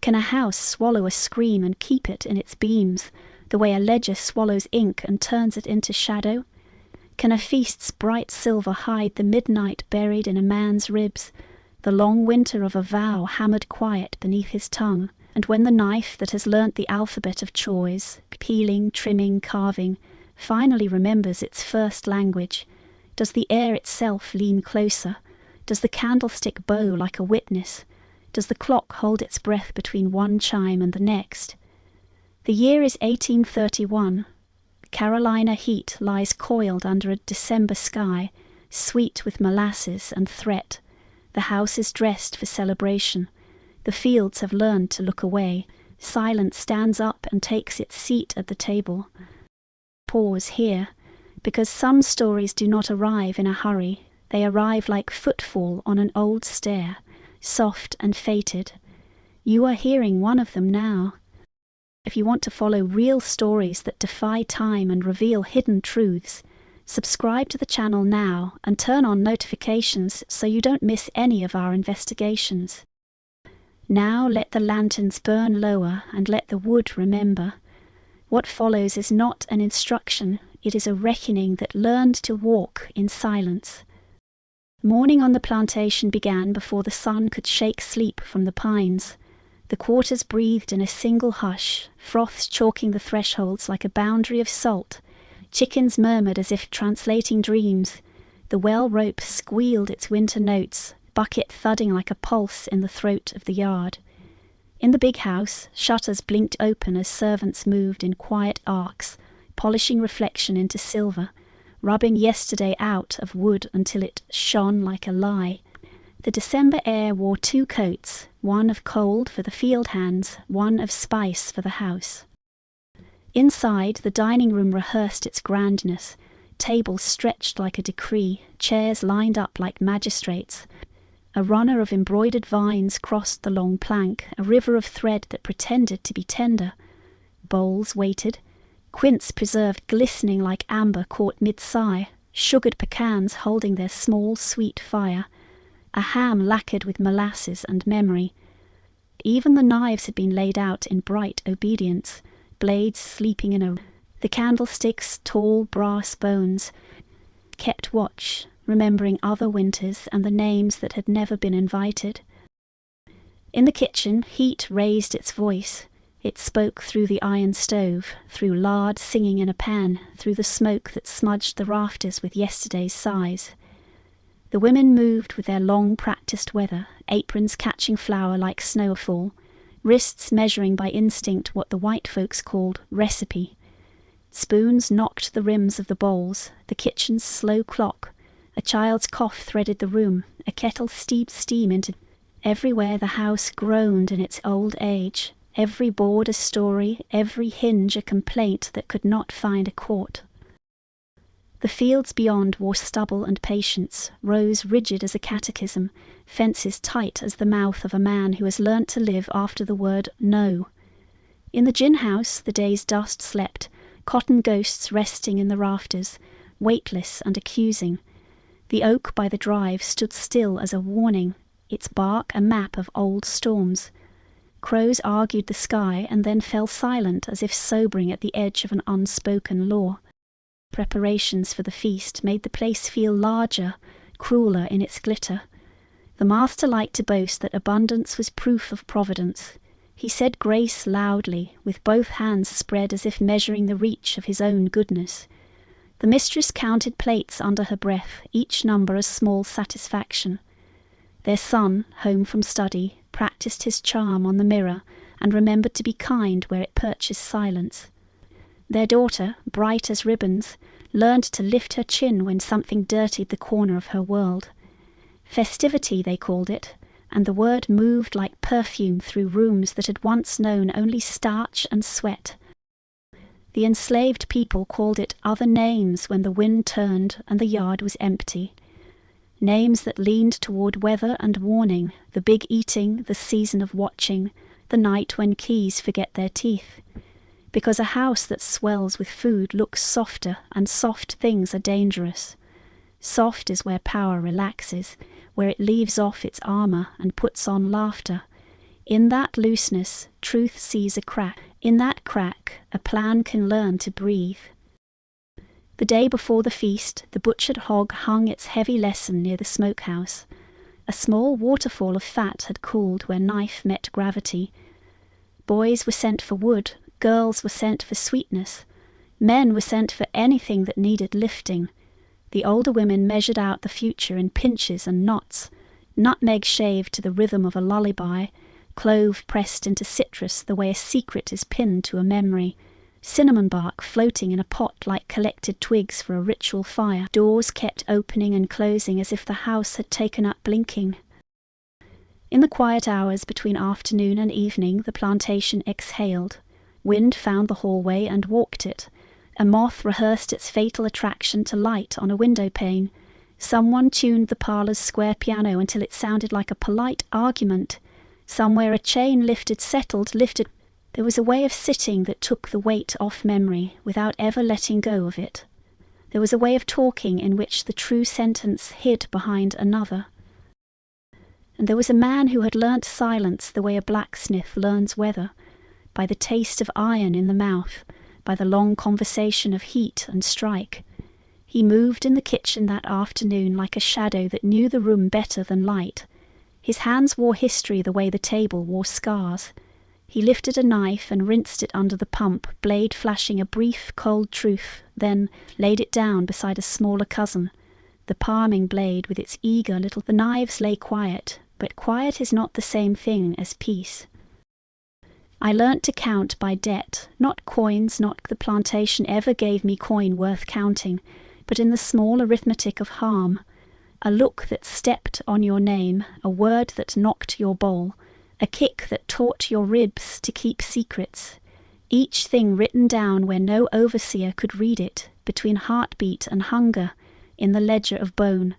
Can a house swallow a scream and keep it in its beams, the way a ledger swallows ink and turns it into shadow? Can a feast's bright silver hide the midnight buried in a man's ribs, the long winter of a vow hammered quiet beneath his tongue, and when the knife that has learnt the alphabet of chores, peeling, trimming, carving, finally remembers its first language, does the air itself lean closer? Does the candlestick bow like a witness? Does the clock hold its breath between one chime and the next? The year is 1831. Carolina heat lies coiled under a December sky, sweet with molasses and threat. The house is dressed for celebration. The fields have learned to look away. Silence stands up and takes its seat at the table. Pause here, because some stories do not arrive in a hurry. They arrive like footfall on an old stair, soft and fated. You are hearing one of them now. If you want to follow real stories that defy time and reveal hidden truths, subscribe to the channel now and turn on notifications so you don't miss any of our investigations. Now let the lanterns burn lower and let the wood remember. What follows is not an instruction, it is a reckoning that learned to walk in silence. Morning on the plantation began before the sun could shake sleep from the pines. The quarters breathed in a single hush, froths chalking the thresholds like a boundary of salt. Chickens murmured as if translating dreams. The well rope squealed its winter notes, bucket thudding like a pulse in the throat of the yard. In the big house, shutters blinked open as servants moved in quiet arcs, polishing reflection into silver, rubbing yesterday out of wood until it shone like a lie. The December air wore two coats, one of cold for the field hands, one of spice for the house. Inside, the dining room rehearsed its grandness, tables stretched like a decree, chairs lined up like magistrates. A runner of embroidered vines crossed the long plank, a river of thread that pretended to be tender. Bowls waited, quince preserved glistening like amber caught mid-sigh, sugared pecans holding their small sweet fire, a ham lacquered with molasses and memory. Even the knives had been laid out in bright obedience, blades sleeping in a... The candlesticks, tall brass bones, kept watch, remembering other winters and the names that had never been invited. In the kitchen, heat raised its voice. It spoke through the iron stove, through lard singing in a pan, through the smoke that smudged the rafters with yesterday's sighs. The women moved with their long-practiced weather, aprons catching flour like snowfall, wrists measuring by instinct what the white folks called recipe. Spoons knocked the rims of the bowls, the kitchen's slow clock. A child's cough threaded the room, a kettle steeped steam into... Everywhere the house groaned in its old age, every board a story, every hinge a complaint that could not find a court. The fields beyond wore stubble and patience, rows rigid as a catechism, fences tight as the mouth of a man who has learnt to live after the word no. In the gin house the day's dust slept, cotton ghosts resting in the rafters, weightless and accusing. The oak by the drive stood still as a warning, its bark a map of old storms. Crows argued the sky and then fell silent as if sobering at the edge of an unspoken law. Preparations for the feast made the place feel larger, crueler in its glitter. The master liked to boast that abundance was proof of providence. He said grace loudly, with both hands spread as if measuring the reach of his own goodness. The mistress counted plates under her breath, each number a small satisfaction. Their son, home from study, practiced his charm on the mirror and remembered to be kind where it purchased silence. Their daughter, bright as ribbons, learned to lift her chin when something dirtied the corner of her world. Festivity, they called it, and the word moved like perfume through rooms that had once known only starch and sweat. The enslaved people called it other names when the wind turned and the yard was empty. Names that leaned toward weather and warning, the big eating, the season of watching, the night when keys forget their teeth. Because a house that swells with food looks softer, and soft things are dangerous. Soft is where power relaxes, where it leaves off its armor and puts on laughter. In that looseness, truth sees a crack. In that crack, a plan can learn to breathe. The day before the feast, the butchered hog hung its heavy lesson near the smokehouse. A small waterfall of fat had cooled where knife met gravity. Boys were sent for wood, girls were sent for sweetness. Men were sent for anything that needed lifting. The older women measured out the future in pinches and knots, nutmeg shaved to the rhythm of a lullaby, clove pressed into citrus the way a secret is pinned to a memory, cinnamon bark floating in a pot like collected twigs for a ritual fire, doors kept opening and closing as if the house had taken up blinking. In the quiet hours between afternoon and evening, the plantation exhaled. Wind found the hallway and walked it. A moth rehearsed its fatal attraction to light on a window pane. Someone tuned the parlour's square piano until it sounded like a polite argument. Somewhere a chain lifted. There was a way of sitting that took the weight off memory without ever letting go of it. There was a way of talking in which the true sentence hid behind another. And there was a man who had learnt silence the way a blacksmith learns weather, by the taste of iron in the mouth, by the long conversation of heat and strike. He moved in the kitchen that afternoon like a shadow that knew the room better than light. His hands wore history the way the table wore scars. He lifted a knife and rinsed it under the pump, blade flashing a brief, cold truth, then laid it down beside a smaller cousin. The palming blade with its eager little... The knives lay quiet, but quiet is not the same thing as peace. I learnt to count by debt, not coins, not the plantation ever gave me coin worth counting, but in the small arithmetic of harm. A look that stepped on your name, a word that knocked your bowl, a kick that taught your ribs to keep secrets. Each thing written down where no overseer could read it, between heartbeat and hunger, in the ledger of bone.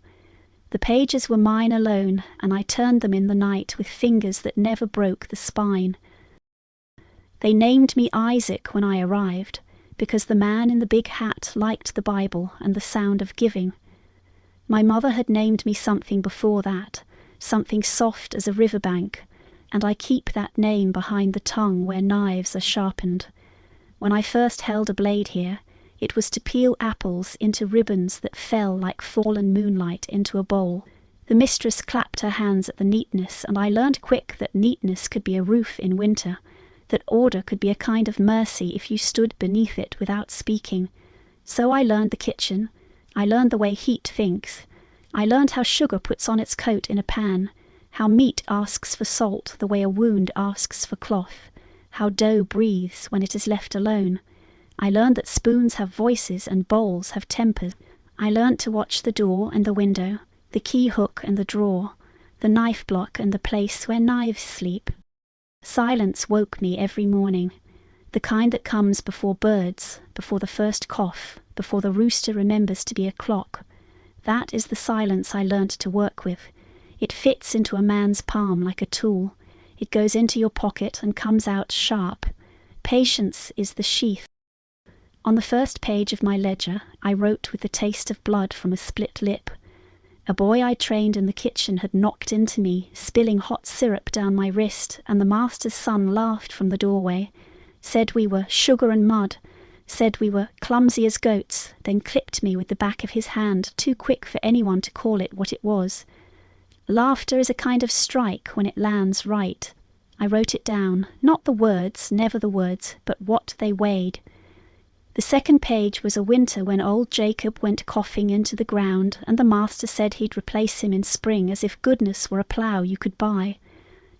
The pages were mine alone, and I turned them in the night with fingers that never broke the spine. They named me Isaac when I arrived, because the man in the big hat liked the Bible and the sound of giving. My mother had named me something before that, something soft as a riverbank, and I keep that name behind the tongue where knives are sharpened. When I first held a blade here, it was to peel apples into ribbons that fell like fallen moonlight into a bowl. The mistress clapped her hands at the neatness, and I learned quick that neatness could be a roof in winter, that order could be a kind of mercy if you stood beneath it without speaking. So I learned the kitchen. I learned the way heat thinks. I learned how sugar puts on its coat in a pan, how meat asks for salt the way a wound asks for cloth, how dough breathes when it is left alone. I learned that spoons have voices and bowls have tempers. I learned to watch the door and the window, the key hook and the drawer, the knife block and the place where knives sleep. Silence woke me every morning, the kind that comes before birds, before the first cough, before the rooster remembers to be a clock. That is the silence I learnt to work with. It fits into a man's palm like a tool. It goes into your pocket and comes out sharp. Patience is the sheath. On the first page of my ledger, I wrote with the taste of blood from a split lip. A boy I trained in the kitchen had knocked into me, spilling hot syrup down my wrist, and the master's son laughed from the doorway, said we were sugar and mud, said we were clumsy as goats, then clipped me with the back of his hand, too quick for anyone to call it what it was. Laughter is a kind of strike when it lands right. I wrote it down, not the words, never the words, but what they weighed. The second page was a winter when old Jacob went coughing into the ground, and the master said he'd replace him in spring as if goodness were a plough you could buy.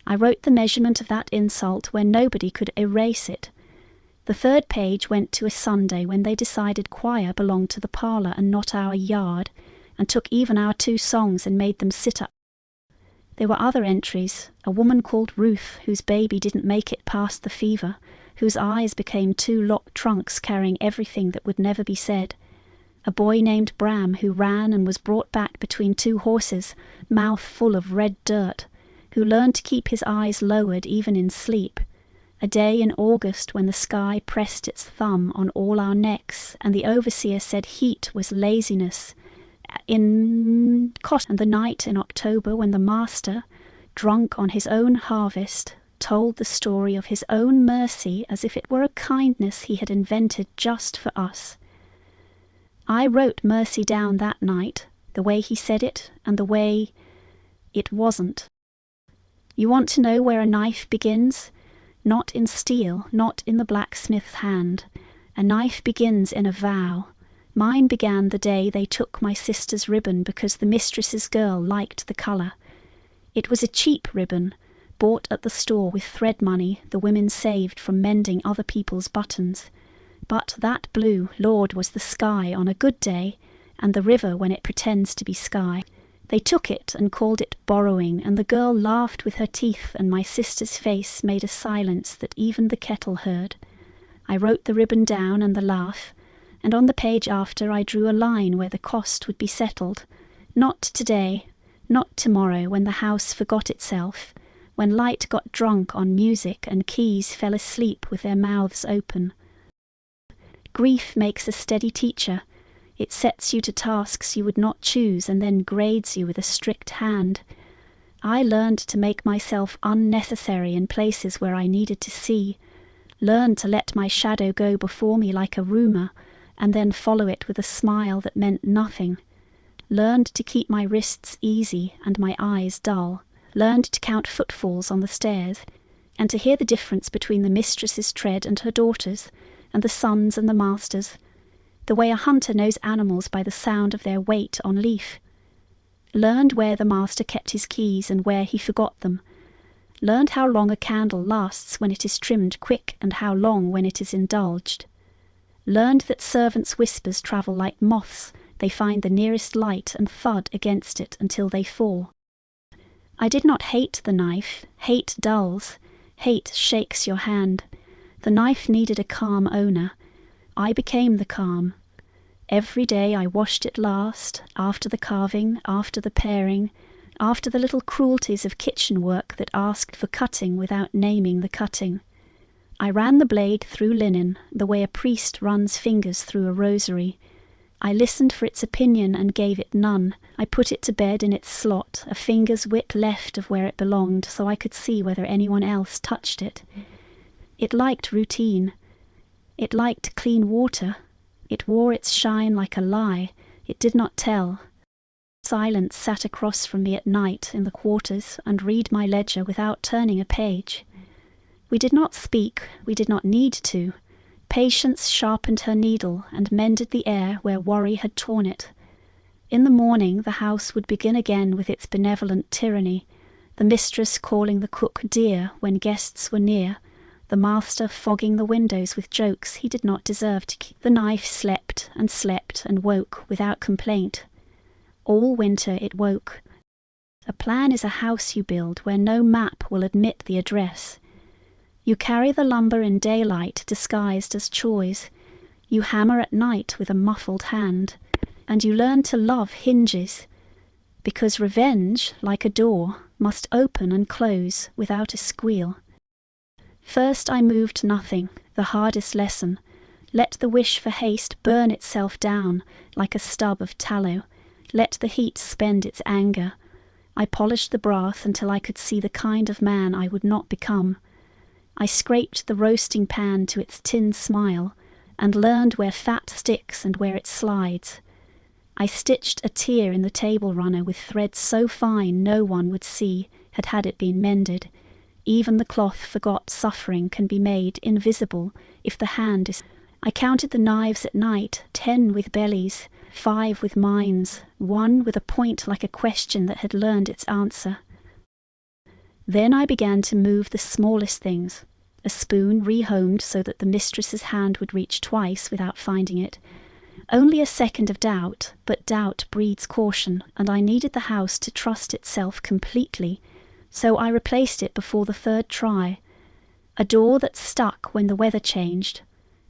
I wrote the measurement of that insult where nobody could erase it. The third page went to a Sunday when they decided choir belonged to the parlour and not our yard, and took even our 2 songs and made them sit up. There were other entries, a woman called Ruth whose baby didn't make it past the fever, whose eyes became 2 locked trunks carrying everything that would never be said. A boy named Bram who ran and was brought back between 2 horses, mouth full of red dirt, who learned to keep his eyes lowered even in sleep. A day in August when the sky pressed its thumb on all our necks and the overseer said heat was laziness in cotton, and the night in October when the master, drunk on his own harvest, told the story of his own mercy as if it were a kindness he had invented just for us. I wrote mercy down that night, the way he said it and the way it wasn't. You want to know where a knife begins? Not in steel, not in the blacksmith's hand. A knife begins in a vow. Mine began the day they took my sister's ribbon because the mistress's girl liked the colour. It was a cheap ribbon, bought at the store with thread money the women saved from mending other people's buttons. But that blue, Lord, was the sky on a good day, and the river when it pretends to be sky. They took it and called it borrowing, and the girl laughed with her teeth, and my sister's face made a silence that even the kettle heard. I wrote the ribbon down and the laugh, and on the page after I drew a line where the cost would be settled. Not today, not tomorrow, when the house forgot itself, when light got drunk on music and keys fell asleep with their mouths open. Grief makes a steady teacher. It sets you to tasks you would not choose and then grades you with a strict hand. I learned to make myself unnecessary in places where I needed to see, learned to let my shadow go before me like a rumour, and then follow it with a smile that meant nothing, learned to keep my wrists easy and my eyes dull, learned to count footfalls on the stairs, and to hear the difference between the mistress's tread and her daughter's, and the sons and the masters, the way a hunter knows animals by the sound of their weight on leaf. Learned where the master kept his keys and where he forgot them. Learned how long a candle lasts when it is trimmed quick and how long when it is indulged. Learned that servants' whispers travel like moths. They find the nearest light and thud against it until they fall. I did not hate the knife. Hate dulls. Hate shakes your hand. The knife needed a calm owner. I became the calm. Every day I washed it last, after the carving, after the paring, after the little cruelties of kitchen work that asked for cutting without naming the cutting. I ran the blade through linen, the way a priest runs fingers through a rosary. I listened for its opinion and gave it none. I put it to bed in its slot, a finger's width left of where it belonged, so I could see whether anyone else touched it. It liked routine. It liked clean water. It wore its shine like a lie. It did not tell. Silence sat across from me at night in the quarters and read my ledger without turning a page. We did not speak. We did not need to. Patience sharpened her needle and mended the air where worry had torn it. In the morning the house would begin again with its benevolent tyranny, the mistress calling the cook dear when guests were near, the master fogging the windows with jokes he did not deserve to keep. The knife slept and woke without complaint. All winter it woke. A plan is a house you build where no map will admit the address. You carry the lumber in daylight disguised as chores. You hammer at night with a muffled hand, and you learn to love hinges, because revenge, like a door, must open and close without a squeal. First I moved nothing, the hardest lesson. Let the wish for haste burn itself down like a stub of tallow. Let the heat spend its anger. I polished the brass until I could see the kind of man I would not become. I scraped the roasting pan to its tin smile, and learned where fat sticks and where it slides. I stitched a tear in the table runner with thread so fine no one would see had it been mended. Even the cloth forgot suffering can be made invisible if the hand is. I counted the knives at night, 10 with bellies, 5 with minds, 1 with a point like a question that had learned its answer. Then I began to move the smallest things, a spoon rehomed so that the mistress's hand would reach twice without finding it. Only a second of doubt, but doubt breeds caution, and I needed the house to trust itself completely, so I replaced it before the third try. A door that stuck when the weather changed.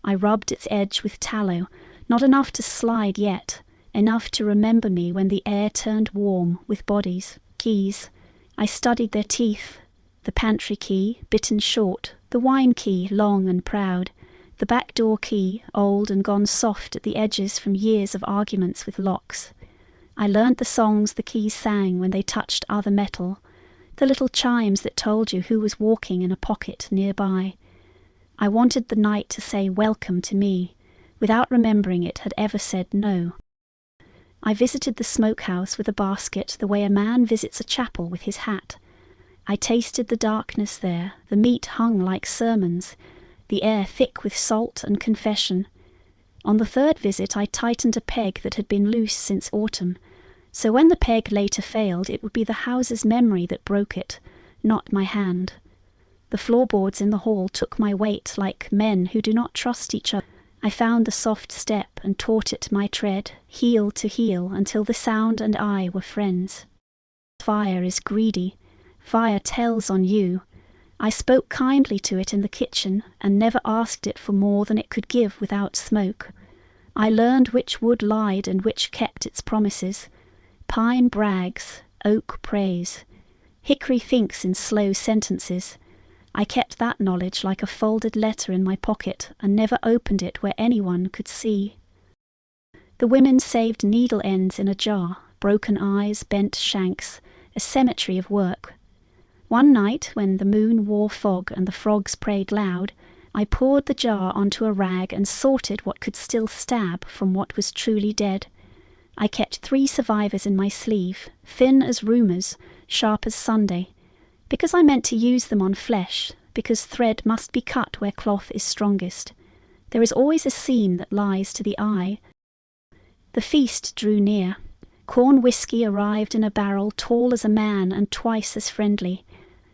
I rubbed its edge with tallow, not enough to slide yet, enough to remember me when the air turned warm with bodies. Keys. I studied their teeth. The pantry key, bitten short, the wine key, long and proud, the back door key, old and gone soft at the edges from years of arguments with locks. I learnt the songs the keys sang when they touched other metal, the little chimes that told you who was walking in a pocket nearby. I wanted the night to say welcome to me, without remembering it had ever said no. I visited the smokehouse with a basket the way a man visits a chapel with his hat. I tasted the darkness there, the meat hung like sermons, the air thick with salt and confession. On the third visit I tightened a peg that had been loose since autumn, so when the peg later failed it would be the house's memory that broke it, not my hand. The floorboards in the hall took my weight like men who do not trust each other. I found the soft step and taught it my tread, heel to heel, until the sound and I were friends. Fire is greedy. Fire tells on you. I spoke kindly to it in the kitchen and never asked it for more than it could give without smoke. I learned which wood lied and which kept its promises. Pine brags, oak prays. Hickory thinks in slow sentences. I kept that knowledge like a folded letter in my pocket and never opened it where anyone could see. The women saved needle ends in a jar, broken eyes, bent shanks, a cemetery of work. One night, when the moon wore fog and the frogs prayed loud, I poured the jar onto a rag and sorted what could still stab from what was truly dead. I kept 3 survivors in my sleeve, thin as rumours, sharp as Sunday, because I meant to use them on flesh, because thread must be cut where cloth is strongest. There is always a seam that lies to the eye. The feast drew near. Corn whisky arrived in a barrel tall as a man and twice as friendly.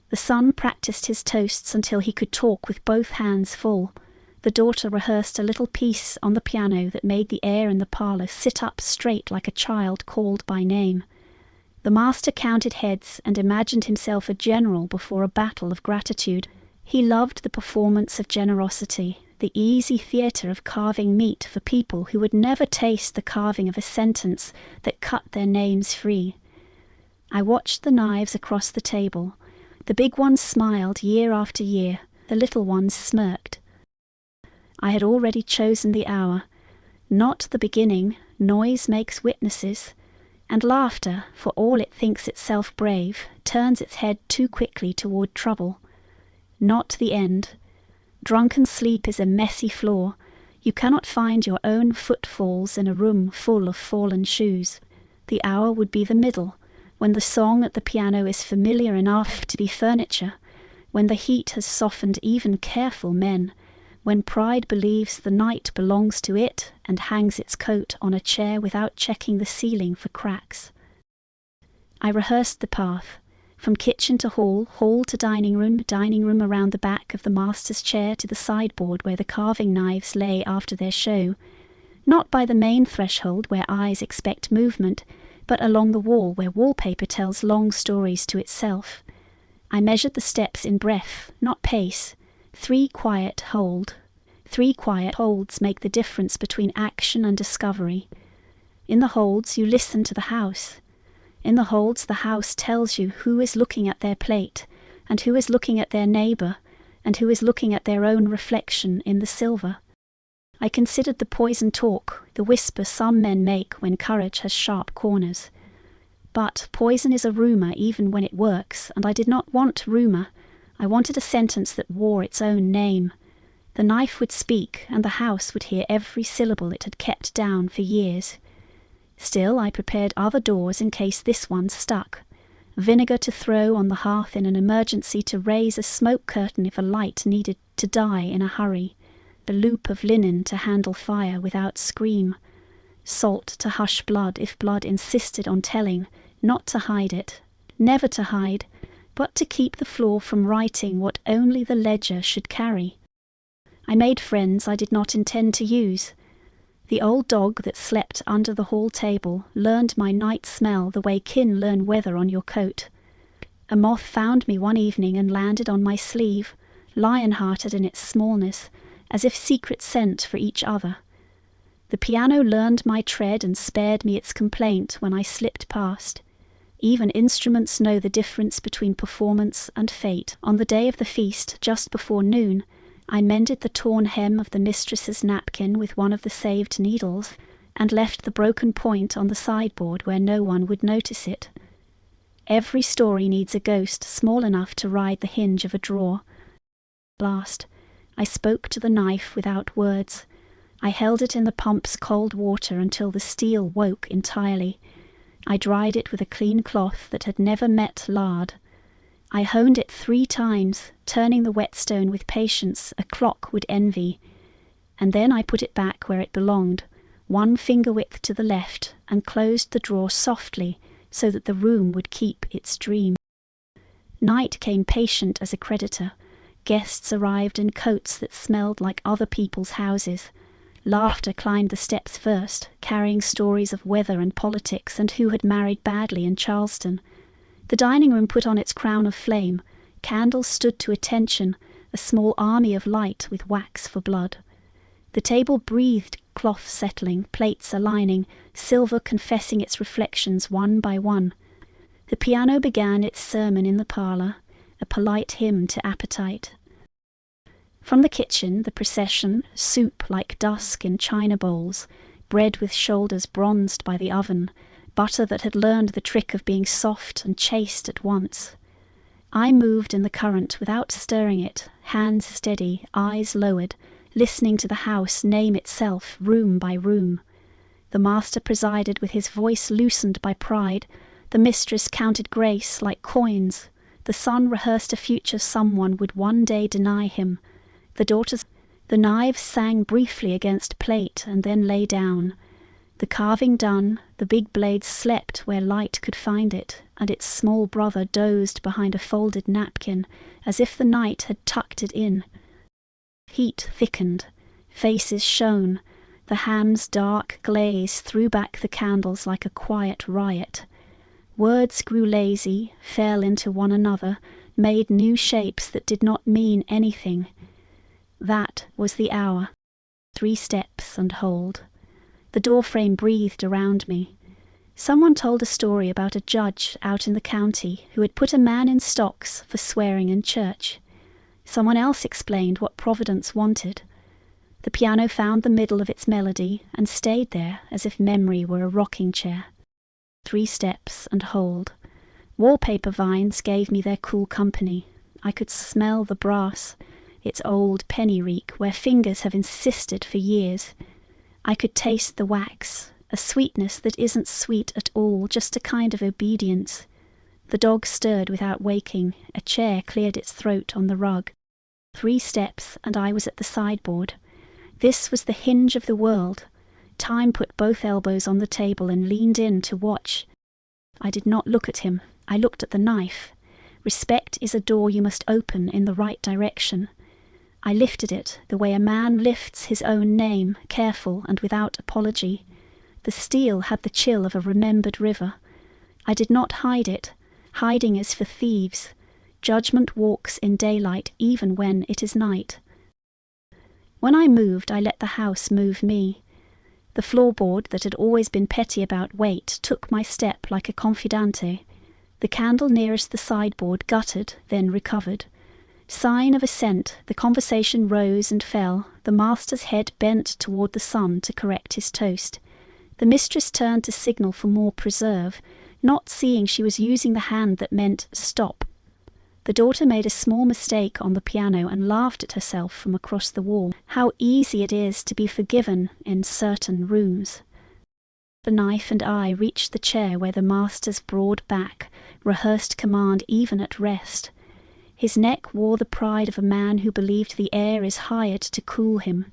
The son practised his toasts until he could talk with both hands full. The daughter rehearsed a little piece on the piano that made the air in the parlour sit up straight like a child called by name. The master counted heads and imagined himself a general before a battle of gratitude. He loved the performance of generosity, the easy theatre of carving meat for people who would never taste the carving of a sentence that cut their names free. I watched the knives across the table. The big ones smiled year after year, the little ones smirked. I had already chosen the hour. Not the beginning, noise makes witnesses, and laughter, for all it thinks itself brave, turns its head too quickly toward trouble. Not the end. Drunken sleep is a messy floor. You cannot find your own footfalls in a room full of fallen shoes. The hour would be the middle, when the song at the piano is familiar enough to be furniture, when the heat has softened even careful men, when pride believes the night belongs to it and hangs its coat on a chair without checking the ceiling for cracks. I rehearsed the path, from kitchen to hall, hall to dining room around the back of the master's chair to the sideboard where the carving knives lay after their show, not by the main threshold where eyes expect movement, but along the wall where wallpaper tells long stories to itself. I measured the steps in breath, not pace. 3 quiet hold. 3 quiet holds make the difference between action and discovery. In the holds you listen to the house. In the holds the house tells you who is looking at their plate, and who is looking at their neighbour, and who is looking at their own reflection in the silver. I considered the poison talk, the whisper some men make when courage has sharp corners. But poison is a rumour even when it works, and I did not want rumour. I wanted a sentence that wore its own name. The knife would speak, and the house would hear every syllable it had kept down for years. Still, I prepared other doors in case this one stuck. Vinegar to throw on the hearth in an emergency to raise a smoke curtain if a light needed to die in a hurry. A loop of linen to handle fire without scream. Salt to hush blood if blood insisted on telling, not to hide it, never to hide, but to keep the floor from writing what only the ledger should carry. I made friends I did not intend to use. The old dog that slept under the hall table learned my night smell the way kin learn weather on your coat. A moth found me one evening and landed on my sleeve, lion-hearted in its smallness, as if secret scent for each other. The piano learned my tread and spared me its complaint when I slipped past. Even instruments know the difference between performance and fate. On the day of the feast, just before noon, I mended the torn hem of the mistress's napkin with one of the saved needles, and left the broken point on the sideboard where no one would notice it. Every story needs a ghost small enough to ride the hinge of a drawer. Last, I spoke to the knife without words. I held it in the pump's cold water until the steel woke entirely. I dried it with a clean cloth that had never met lard. I honed it 3 times, turning the whetstone with patience a clock would envy. And then I put it back where it belonged, 1 finger width to the left, and closed the drawer softly so that the room would keep its dream. Night came patient as a creditor. Guests arrived in coats that smelled like other people's houses. Laughter climbed the steps first, carrying stories of weather and politics and who had married badly in Charleston. The dining room put on its crown of flame. Candles stood to attention, a small army of light with wax for blood. The table breathed cloth settling, plates aligning, silver confessing its reflections one by one. The piano began its sermon in the parlour, a polite hymn to appetite. From the kitchen, the procession, soup like dusk in china bowls, bread with shoulders bronzed by the oven, butter that had learned the trick of being soft and chaste at once. I moved in the current without stirring it, hands steady, eyes lowered, listening to the house name itself room by room. The master presided with his voice loosened by pride. The mistress counted grace like coins. The son rehearsed a future someone would one day deny him. The knives sang briefly against plate and then lay down. The carving done, the big blade slept where light could find it, and its small brother dozed behind a folded napkin, as if the night had tucked it in. Heat thickened, faces shone, the ham's dark glaze threw back the candles like a quiet riot. Words grew lazy, fell into one another, made new shapes that did not mean anything. That was the hour. 3 steps and hold. The doorframe breathed around me. Someone told a story about a judge out in the county who had put a man in stocks for swearing in church. Someone else explained what Providence wanted. The piano found the middle of its melody and stayed there as if memory were a rocking chair. 3 steps and hold. Wallpaper vines gave me their cool company. I could smell the brass, its old penny reek where fingers have insisted for years. I could taste the wax, a sweetness that isn't sweet at all, just a kind of obedience. The dog stirred without waking. A chair cleared its throat on the rug. 3 steps, and I was at the sideboard. This was the hinge of the world. Time put both elbows on the table and leaned in to watch. I did not look at him. I looked at the knife. Respect is a door you must open in the right direction. I lifted it, the way a man lifts his own name, careful and without apology. The steel had the chill of a remembered river. I did not hide it. Hiding is for thieves. Judgment walks in daylight even when it is night. When I moved, I let the house move me. The floorboard that had always been petty about weight took my step like a confidante. The candle nearest the sideboard guttered, then recovered. Sign of assent, the conversation rose and fell, the master's head bent toward the son to correct his toast. The mistress turned to signal for more preserve, not seeing she was using the hand that meant stop. The daughter made a small mistake on the piano and laughed at herself from across the wall. How easy it is to be forgiven in certain rooms. The knife and I reached the chair where the master's broad back rehearsed command even at rest. His neck wore the pride of a man who believed the air is hired to cool him.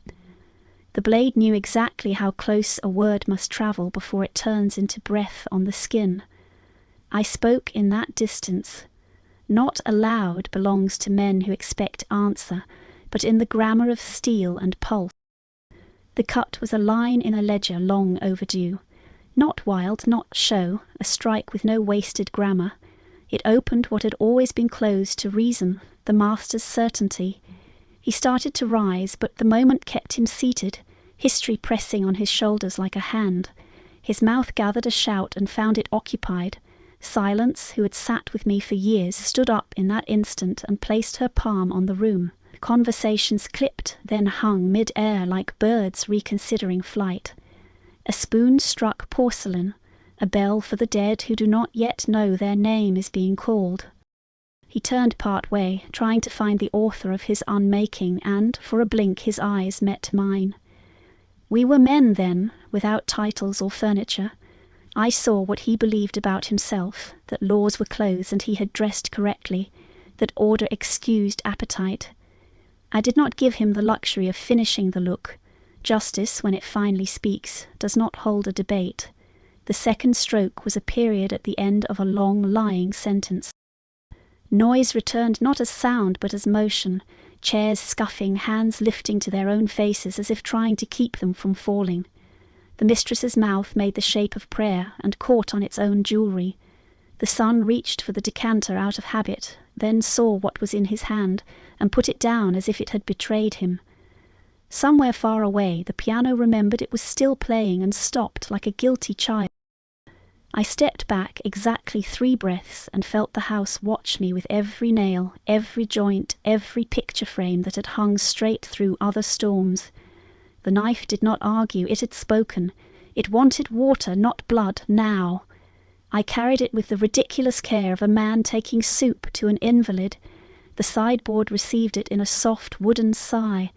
The blade knew exactly how close a word must travel before it turns into breath on the skin. I spoke in that distance. Not aloud belongs to men who expect answer, but in the grammar of steel and pulp. The cut was a line in a ledger long overdue. Not wild, not show, a strike with no wasted grammar. It opened what had always been closed to reason, the master's certainty. He started to rise, but the moment kept him seated, history pressing on his shoulders like a hand. His mouth gathered a shout and found it occupied. Silence, who had sat with me for years, stood up in that instant and placed her palm on the room. Conversations clipped, then hung mid-air like birds reconsidering flight. A spoon struck porcelain. a bell for the dead who do not yet know their name is being called. He turned part way, trying to find the author of his unmaking, and, for a blink, his eyes met mine. We were men then, without titles or furniture. I saw what he believed about himself, that laws were clothes and he had dressed correctly, that order excused appetite. I did not give him the luxury of finishing the look. Justice, when it finally speaks, does not hold a debate. The second stroke was a period at the end of a long, lying sentence. Noise returned not as sound but as motion, chairs scuffing, hands lifting to their own faces as if trying to keep them from falling. The mistress's mouth made the shape of prayer and caught on its own jewellery. The son reached for the decanter out of habit, then saw what was in his hand, and put it down as if it had betrayed him. Somewhere far away, the piano remembered it was still playing and stopped like a guilty child. I stepped back exactly 3 breaths and felt the house watch me with every nail, every joint, every picture frame that had hung straight through other storms. The knife did not argue, it had spoken. It wanted water, not blood, now. I carried it with the ridiculous care of a man taking soup to an invalid. The sideboard received it in a soft wooden sigh.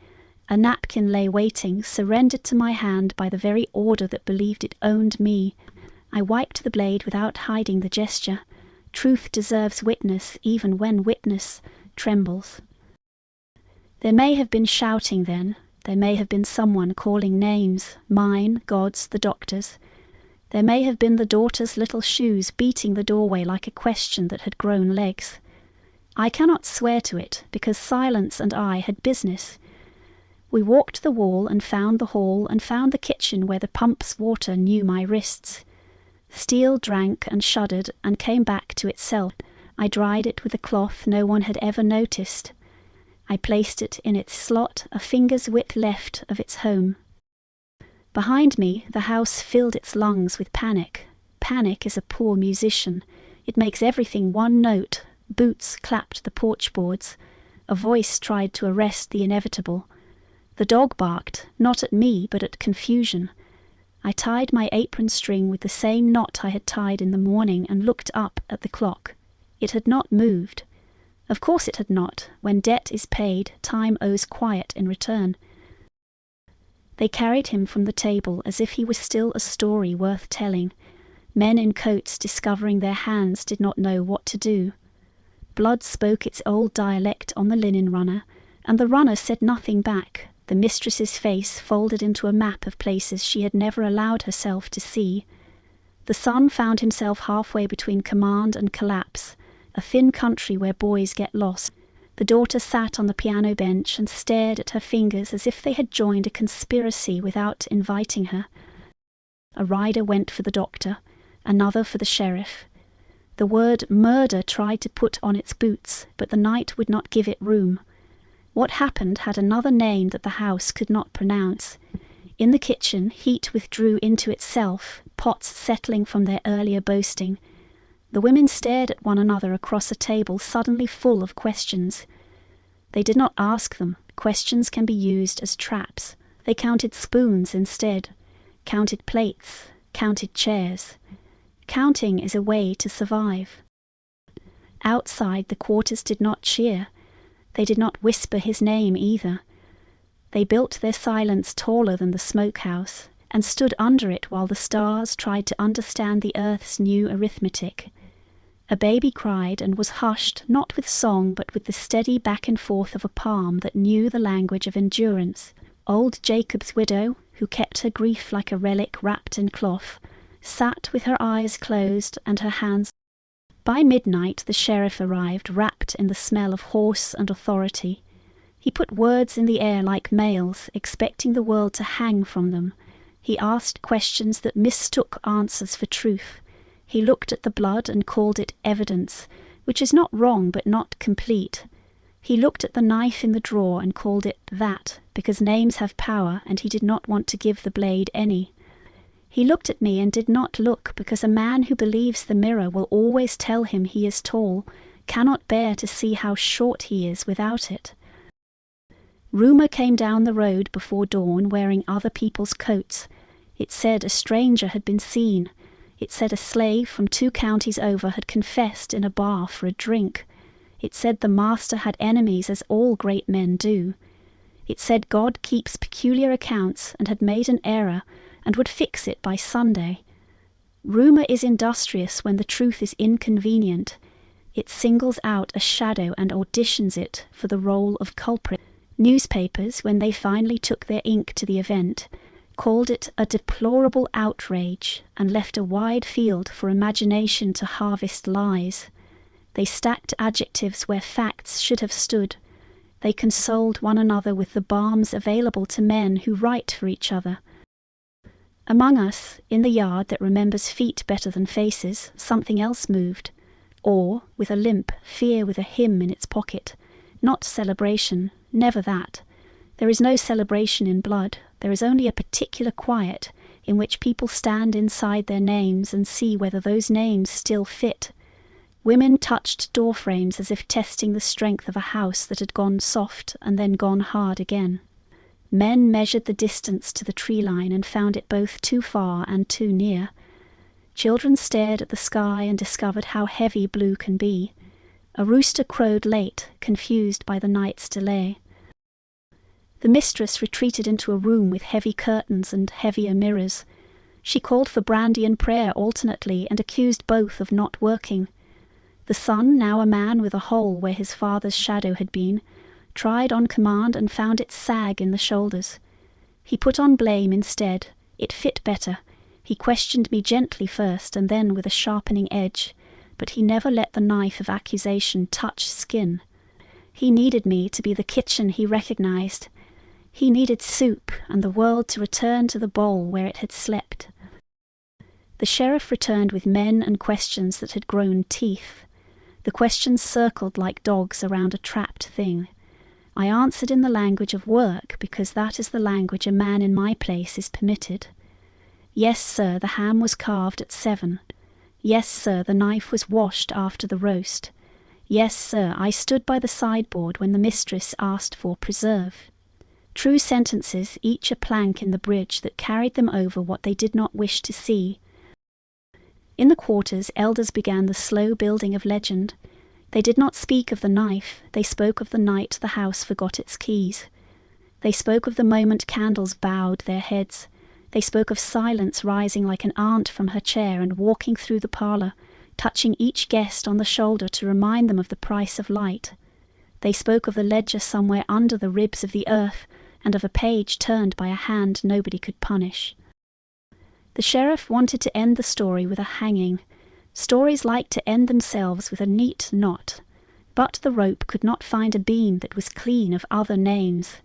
A napkin lay waiting, surrendered to my hand by the very order that believed it owned me. I wiped the blade without hiding the gesture. Truth deserves witness, even when witness trembles. There may have been shouting then. There may have been someone calling names, mine, God's, the doctor's. There may have been the daughter's little shoes beating the doorway like a question that had grown legs. I cannot swear to it, because silence and I had business. We walked the wall and found the hall and found the kitchen where the pump's water knew my wrists. Steel drank and shuddered and came back to itself. I dried it with a cloth no one had ever noticed. I placed it in its slot, a finger's width left of its home. Behind me, the house filled its lungs with panic. Panic is a poor musician. It makes everything one note. Boots clapped the porch boards. A voice tried to arrest the inevitable. The dog barked, not at me, but at confusion. I tied my apron string with the same knot I had tied in the morning and looked up at the clock. It had not moved. Of course it had not. When debt is paid, time owes quiet in return. They carried him from the table as if he was still a story worth telling. Men in coats discovering their hands did not know what to do. Blood spoke its old dialect on the linen runner, and the runner said nothing back. The mistress's face folded into a map of places she had never allowed herself to see. The son found himself halfway between command and collapse, a thin country where boys get lost. The daughter sat on the piano bench and stared at her fingers as if they had joined a conspiracy without inviting her. A rider went for the doctor, another for the sheriff. The word murder tried to put on its boots, but the night would not give it room. What happened had another name that the house could not pronounce. In the kitchen, heat withdrew into itself, pots settling from their earlier boasting. The women stared at one another across a table suddenly full of questions. They did not ask them. Questions can be used as traps. They counted spoons instead, counted plates, counted chairs. Counting is a way to survive. Outside, the quarters did not cheer. They did not whisper his name either. They built their silence taller than the smokehouse and stood under it while the stars tried to understand the earth's new arithmetic. A baby cried and was hushed not with song but with the steady back and forth of a palm that knew the language of endurance. Old Jacob's widow, who kept her grief like a relic wrapped in cloth, sat with her eyes closed and her hands. By midnight the sheriff arrived, wrapped in the smell of horse and authority. He put words in the air like mails, expecting the world to hang from them. He asked questions that mistook answers for truth. He looked at the blood and called it evidence, which is not wrong but not complete. He looked at the knife in the drawer and called it that, because names have power and he did not want to give the blade any. He looked at me and did not look, because a man who believes the mirror will always tell him he is tall, cannot bear to see how short he is without it. Rumour came down the road before dawn wearing other people's coats. It said a stranger had been seen. It said a slave from 2 counties over had confessed in a bar for a drink. It said the master had enemies, as all great men do. It said God keeps peculiar accounts and had made an error and would fix it by Sunday. Rumour is industrious when the truth is inconvenient. It singles out a shadow and auditions it for the role of culprit. Newspapers, when they finally took their ink to the event, called it a deplorable outrage and left a wide field for imagination to harvest lies. They stacked adjectives where facts should have stood. They consoled one another with the balms available to men who write for each other. Among us, in the yard that remembers feet better than faces, something else moved. Or, with a limp, fear with a hymn in its pocket. Not celebration, never that. There is no celebration in blood. There is only a particular quiet in which people stand inside their names and see whether those names still fit. Women touched door frames as if testing the strength of a house that had gone soft and then gone hard again. Men measured the distance to the tree line and found it both too far and too near. Children stared at the sky and discovered how heavy blue can be. A rooster crowed late, confused by the night's delay. The mistress retreated into a room with heavy curtains and heavier mirrors. She called for brandy and prayer alternately and accused both of not working. The son, now a man with a hole where his father's shadow had been, tried on command and found it sag in the shoulders. He put on blame instead. It fit better. He questioned me gently first and then with a sharpening edge, but he never let the knife of accusation touch skin. He needed me to be the kitchen he recognized. He needed soup and the world to return to the bowl where it had slept. The sheriff returned with men and questions that had grown teeth. The questions circled like dogs around a trapped thing. I answered in the language of work because that is the language a man in my place is permitted. Yes, sir, the ham was carved at 7. Yes, sir, the knife was washed after the roast. Yes, sir, I stood by the sideboard when the mistress asked for preserve. True sentences, each a plank in the bridge that carried them over what they did not wish to see. In the quarters, elders began the slow building of legend. They did not speak of the knife, they spoke of the night the house forgot its keys. They spoke of the moment candles bowed their heads. They spoke of silence rising like an aunt from her chair and walking through the parlour, touching each guest on the shoulder to remind them of the price of light. They spoke of the ledger somewhere under the ribs of the earth, and of a page turned by a hand nobody could punish. The sheriff wanted to end the story with a hanging. Stories like to end themselves with a neat knot, but the rope could not find a beam that was clean of other names,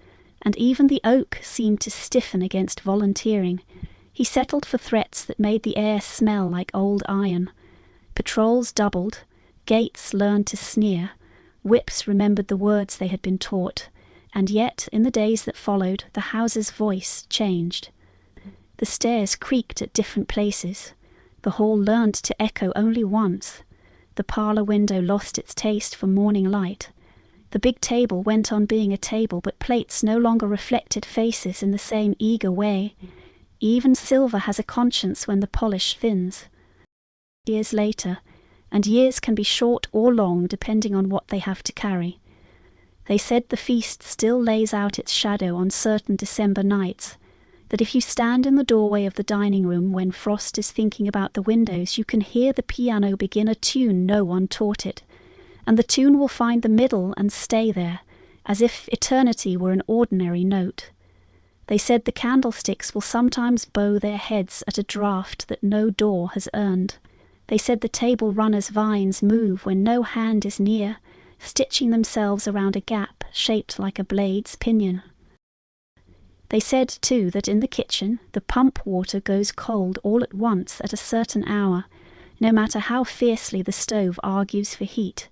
and even the oak seemed to stiffen against volunteering. He settled for threats that made the air smell like old iron. Patrols doubled, gates learned to sneer, whips remembered the words they had been taught, and yet, in the days that followed, the house's voice changed. The stairs creaked at different places. The hall learned to echo only once. The parlour window lost its taste for morning light. The big table went on being a table, but plates no longer reflected faces in the same eager way. Even silver has a conscience when the polish thins. Years later, and years can be short or long depending on what they have to carry. They said the feast still lays out its shadow on certain December nights, that if you stand in the doorway of the dining room when frost is thinking about the windows, you can hear the piano begin a tune no one taught it, and the tune will find the middle and stay there, as if eternity were an ordinary note. They said the candlesticks will sometimes bow their heads at a draught that no door has earned. They said the table runners' vines move when no hand is near, stitching themselves around a gap shaped like a blade's pinion. They said, too, that in the kitchen the pump water goes cold all at once at a certain hour, no matter how fiercely the stove argues for heat,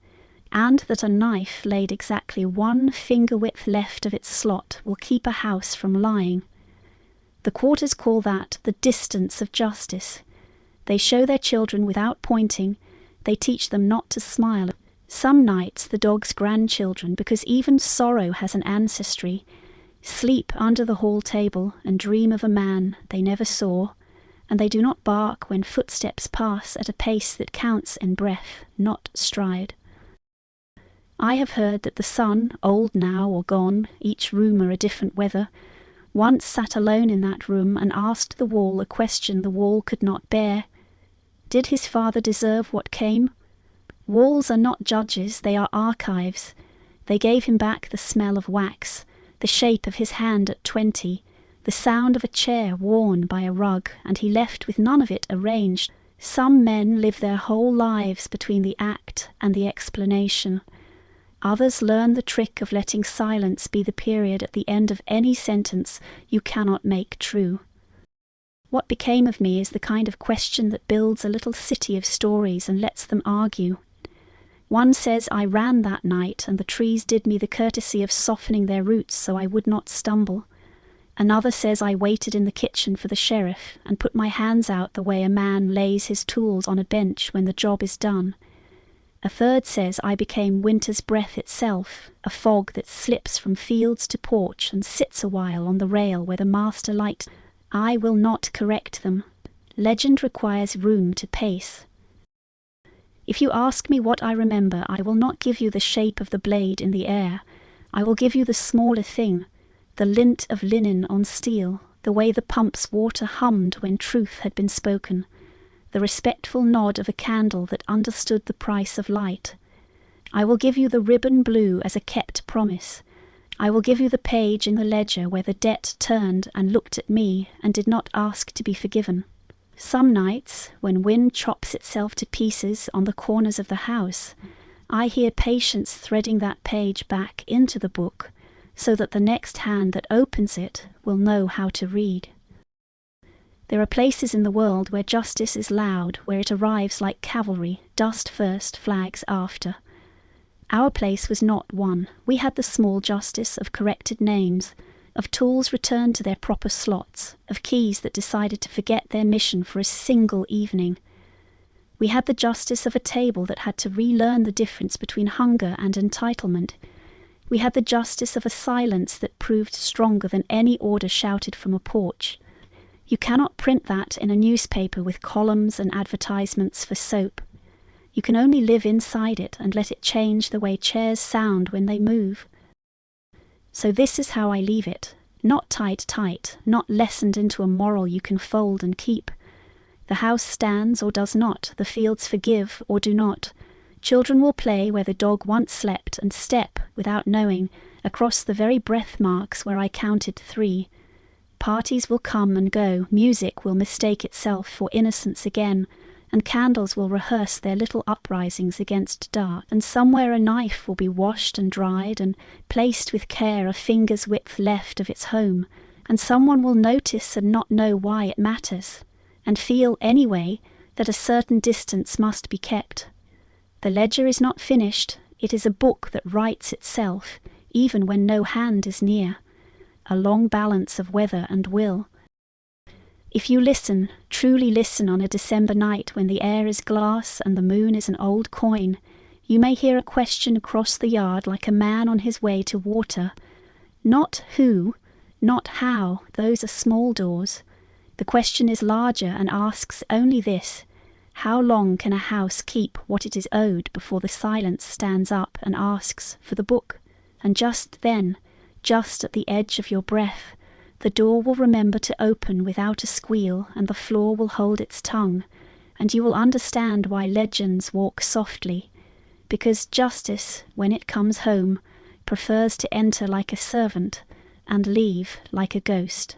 and that a knife laid exactly 1 finger-width left of its slot will keep a house from lying. The quarters call that the distance of justice. They show their children without pointing. They teach them not to smile. Some nights the dog's grandchildren, because even sorrow has an ancestry, sleep under the hall table and dream of a man they never saw, and they do not bark when footsteps pass at a pace that counts in breath, not stride. I have heard that the sun, old now or gone, each rumour a different weather, once sat alone in that room and asked the wall a question the wall could not bear. Did his father deserve what came? Walls are not judges, they are archives. They gave him back the smell of wax, the shape of his hand at 20, the sound of a chair worn by a rug, and he left with none of it arranged. Some men live their whole lives between the act and the explanation. Others learn the trick of letting silence be the period at the end of any sentence you cannot make true. What became of me is the kind of question that builds a little city of stories and lets them argue. One says I ran that night and the trees did me the courtesy of softening their roots so I would not stumble. Another says I waited in the kitchen for the sheriff and put my hands out the way a man lays his tools on a bench when the job is done. A third says I became winter's breath itself, a fog that slips from fields to porch and sits a while on the rail where the master light. I will not correct them. Legend requires room to pace. If you ask me what I remember, I will not give you the shape of the blade in the air. I will give you the smaller thing, the lint of linen on steel, the way the pump's water hummed when truth had been spoken, the respectful nod of a candle that understood the price of light. I will give you the ribbon blue as a kept promise. I will give you the page in the ledger where the debt turned and looked at me and did not ask to be forgiven. Some nights, when wind chops itself to pieces on the corners of the house, I hear patience threading that page back into the book so that the next hand that opens it will know how to read. There are places in the world where justice is loud, where it arrives like cavalry, dust first, flags after. Our place was not one. We had the small justice of corrected names, of tools returned to their proper slots, of keys that decided to forget their mission for a single evening. We had the justice of a table that had to relearn the difference between hunger and entitlement. We had the justice of a silence that proved stronger than any order shouted from a porch. You cannot print that in a newspaper with columns and advertisements for soap. You can only live inside it and let it change the way chairs sound when they move. So this is how I leave it, not tight, not lessened into a moral you can fold and keep. The house stands or does not, the fields forgive or do not. Children will play where the dog once slept and step, without knowing, across the very breath marks where I counted 3. Parties will come and go, music will mistake itself for innocence again, and candles will rehearse their little uprisings against dark, and somewhere a knife will be washed and dried and placed with care a finger's width left of its home, and someone will notice and not know why it matters, and feel anyway that a certain distance must be kept. The ledger is not finished, it is a book that writes itself, even when no hand is near, a long balance of weather and will. If you listen, truly listen on a December night when the air is glass and the moon is an old coin, you may hear a question across the yard like a man on his way to water. Not who, not how, those are small doors. The question is larger and asks only this: how long can a house keep what it is owed before the silence stands up and asks for the book? And just then, just at the edge of your breath, the door will remember to open without a squeal, and the floor will hold its tongue, and you will understand why legends walk softly, because justice, when it comes home, prefers to enter like a servant and leave like a ghost.